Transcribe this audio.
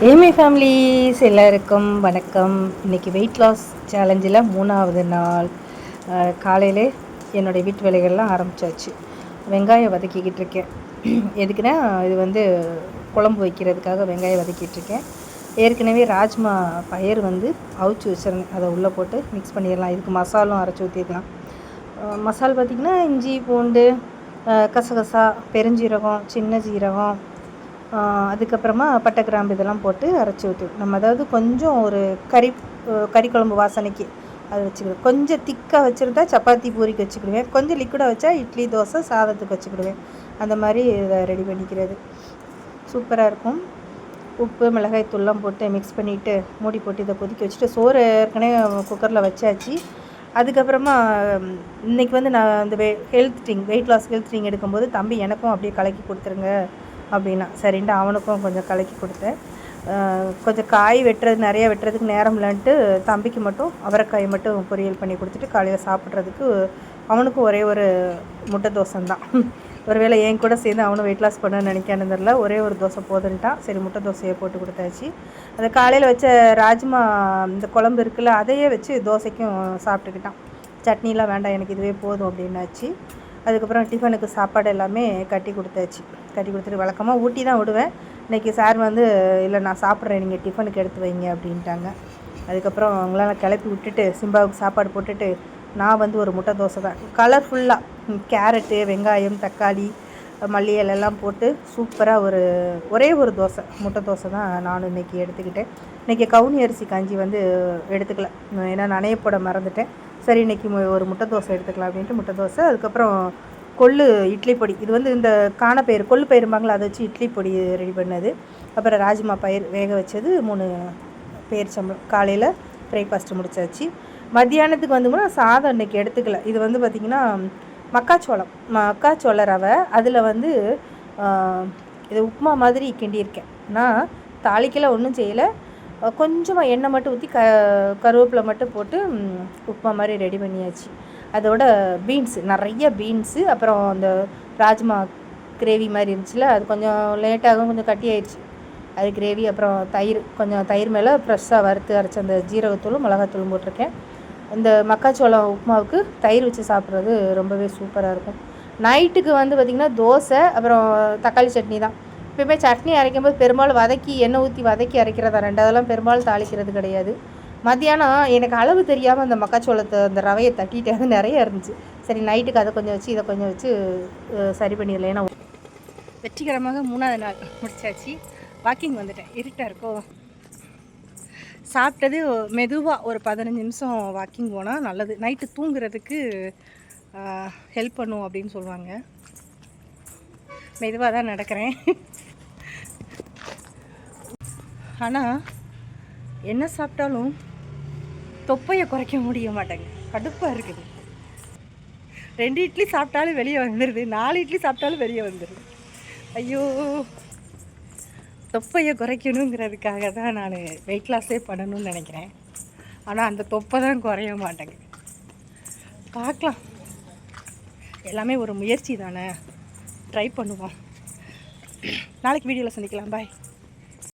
Amy families எல்லாருக்கும் வணக்கம். இன்றைக்கி வெயிட் லாஸ் சேலஞ்சில் 3வது நாள். காலையிலே என்னுடைய வீட்டு வேலைகள்லாம் ஆரம்பித்தாச்சு. வெங்காயம் வதக்கிக்கிட்டு இருக்கேன். எதுக்குன்னா இது குழம்பு வைக்கிறதுக்காக வெங்காயம் வதக்கிட்டுருக்கேன். ஏற்கனவே ராஜ்மா பயிர் அவிச்சு வச்சிருந்தேன். அதை உள்ளே போட்டு மிக்ஸ் பண்ணிடலாம். இதுக்கு மசாலும் அரைச்சி ஊற்றிடலாம். மசால் பார்த்திங்கன்னா இஞ்சி பூண்டு கசகசா பெருஞ்சீரகம் சின்ன ஜீரகம் அதுக்கப்புறமா பட்டை கிராம்பு இதெல்லாம் போட்டு அரைச்சி ஊற்றி நம்ம அதாவது கொஞ்சம் ஒரு கறி குழம்பு வாசனைக்கு அது வச்சுக்கிடுவேன். கொஞ்சம் திக்காக வச்சுருந்தா சப்பாத்தி பூரிக்கு வச்சுக்கிடுவேன். கொஞ்சம் லிக்விடாக வச்சா இட்லி தோசை சாதத்துக்கு வச்சுக்கிடுவேன். அந்த மாதிரி இதை ரெடி பண்ணிக்கிறது சூப்பராக இருக்கும். உப்பு மிளகாய் தூள்லாம் போட்டு மிக்ஸ் பண்ணிவிட்டு மூடி போட்டு இதை கொதிக்க வச்சுட்டு சோறு ஏற்கனவே குக்கரில் வச்சாச்சு. அதுக்கப்புறமா இன்றைக்கி நான் இந்த வெயிட் லாஸ் ஹெல்த் ட்ரிங்க் எடுக்கும்போது தம்பி எனக்கும் அப்படியே கலக்கி கொடுத்துருங்க அப்படின்னா சரின்ட்டு அவனுக்கும் கொஞ்சம் கலக்கி கொடுத்தேன். கொஞ்சம் காய் நிறையா வெட்டுறதுக்கு நேரம் இல்லைன்ட்டு தம்பிக்கு மட்டும் அவரைக்காயை மட்டும் பொரியல் பண்ணி கொடுத்துட்டு காலையில் சாப்பிட்றதுக்கு அவனுக்கும் ஒரே ஒரு முட்டை தோசைந்தான். ஒருவேளை என் கூட சேர்ந்து அவனும் வெயிட் லாஸ் பண்ண நினைக்கானு தெரில. ஒரே ஒரு தோசை போதுன்ட்டான். சரி முட்டை தோசையை போட்டு கொடுத்தாச்சு. அதை காலையில் வச்ச ராஜ்மா இந்த குழம்பு இருக்குல்ல அதையே வச்சு தோசைக்கும் சாப்பிட்டுக்கிட்டான். சட்னிலாம் வேண்டாம் எனக்கு இதுவே போதும் அப்படின்னாச்சு. அதுக்கப்புறம் டிஃபனுக்கு சாப்பாடு எல்லாமே கட்டி கொடுத்துட்டு வழக்கமாக ஊட்டி தான் விடுவேன். இன்றைக்கி சார் இல்லை நான் சாப்பிட்றேன் நீங்கள் டிஃபனுக்கு எடுத்து வைங்க அப்படின்ட்டாங்க. அதுக்கப்புறம் அவங்களாம் கிளப்பி விட்டுட்டு சிம்பாவுக்கு சாப்பாடு போட்டுட்டு நான் ஒரு முட்டை தோசை தான் கலர்ஃபுல்லாக கேரட்டு வெங்காயம் தக்காளி மல்லி இலையெல்லாம் போட்டு சூப்பராக ஒரே ஒரு தோசை முட்டை தோசை தான் நானும் இன்றைக்கி எடுத்துக்கிட்டேன். இன்றைக்கி கவுனி அரிசி காஞ்சி எடுத்துக்கல, ஏன்னா நனைய போட மறந்துட்டேன். சரி இன்றைக்கி ஒரு முட்டை தோசை எடுத்துக்கலாம் அப்படின்ட்டு முட்டை தோசை. அதுக்கப்புறம் கொள்ளு இட்லி பொடி, இது இந்த காணப்பயிறு கொள்ளு பயிரும்பாங்களா அதை வச்சு இட்லி பொடி ரெடி பண்ணது. அப்புறம் ராஜ்மா பயிர் வேக வச்சது 3 பேரிச்சம்பழம். காலையில் பிரேக்ஃபாஸ்ட்டு முடிச்சாச்சு. மத்தியானத்துக்கு சாதம் இன்றைக்கி எடுத்துக்கல. இது பார்த்திங்கன்னா மக்காச்சோள ரவை, அதில் இது உப்புமா மாதிரி கிண்டியிருக்கேன். நான் தாளிக்கெல்லாம் ஒன்றும் செய்யலை, கொஞ்சமாக எண்ணெய் மட்டும் ஊற்றி கருவேப்பிலை மட்டும் போட்டு உப்புமா மாதிரி ரெடி பண்ணியாச்சு. அதோட நிறைய பீன்ஸு அப்புறம் அந்த ராஜ்மா கிரேவி மாதிரி இருந்துச்சுல அது கொஞ்சம் லேட்டாகும், கொஞ்சம் கட்டி ஆயிடுச்சு. அது கிரேவி அப்புறம் கொஞ்சம் தயிர் மேலே ஃப்ரெஷ்ஷாக வறுத்து அரைச்ச அந்த ஜீரகத்தூளும் மிளகாத்தூளும் போட்டிருக்கேன். இந்த மக்காச்சோளம் உப்புமாவுக்கு தயிர் வச்சு சாப்பிட்றது ரொம்பவே சூப்பராக இருக்கும். நைட்டுக்கு பார்த்திங்கன்னா தோசை அப்புறம் தக்காளி சட்னி தான். எப்போயுமே சட்னி அரைக்கும்போது பெரும்பாலும் எண்ணெய் ஊற்றி வதக்கி அரைக்கிறதா, ரெண்டாவதெல்லாம் பெரும்பாலும் தாளிக்கிறது கிடையாது. மத்தியானம் எனக்கு அளவு தெரியாமல் அந்த மக்காச்சோளத்தை அந்த ரவையை தட்டிட்டு அது நிறைய இருந்துச்சு. சரி நைட்டுக்கு அதை கொஞ்சம் வச்சு இதை கொஞ்சம் வச்சு சரி பண்ணிடலாம். ஏன்னா வெற்றிகரமாக 3வது நாள் முடிச்சாச்சு. வாக்கிங் வந்துட்டேன். இருட்டாக இருக்கோ, சாப்பிட்டது மெதுவாக ஒரு 15 நிமிஷம் வாக்கிங் போனால் நல்லது. நைட்டு தூங்குறதுக்கு ஹெல்ப் பண்ணும் அப்படின்னு சொல்லுவாங்க. மெதுவாக தான் நடக்கிறேன். ஆனால் என்ன சாப்பிட்டாலும் தொப்பையை குறைக்க முடிய மாட்டேங்க, கடுப்பாக இருக்குது. 2 இட்லி சாப்பிட்டாலும் வெளியே வந்துடுது, 4 இட்லி சாப்பிட்டாலும் வெளியே வந்துடுது. ஐயோ, தொப்பையை குறைக்கணுங்கிறதுக்காக தான் நான் வெயிட் லாஸே பண்ணணும்னு நினைக்கிறேன். ஆனால் அந்த தொப்பை தான் குறைய மாட்டேங்க. பார்க்கலாம், எல்லாமே ஒரு முயற்சி தானே, ட்ரை பண்ணுவோம். நாளைக்கு வீடியோவில் சந்திக்கலாம். பாய்.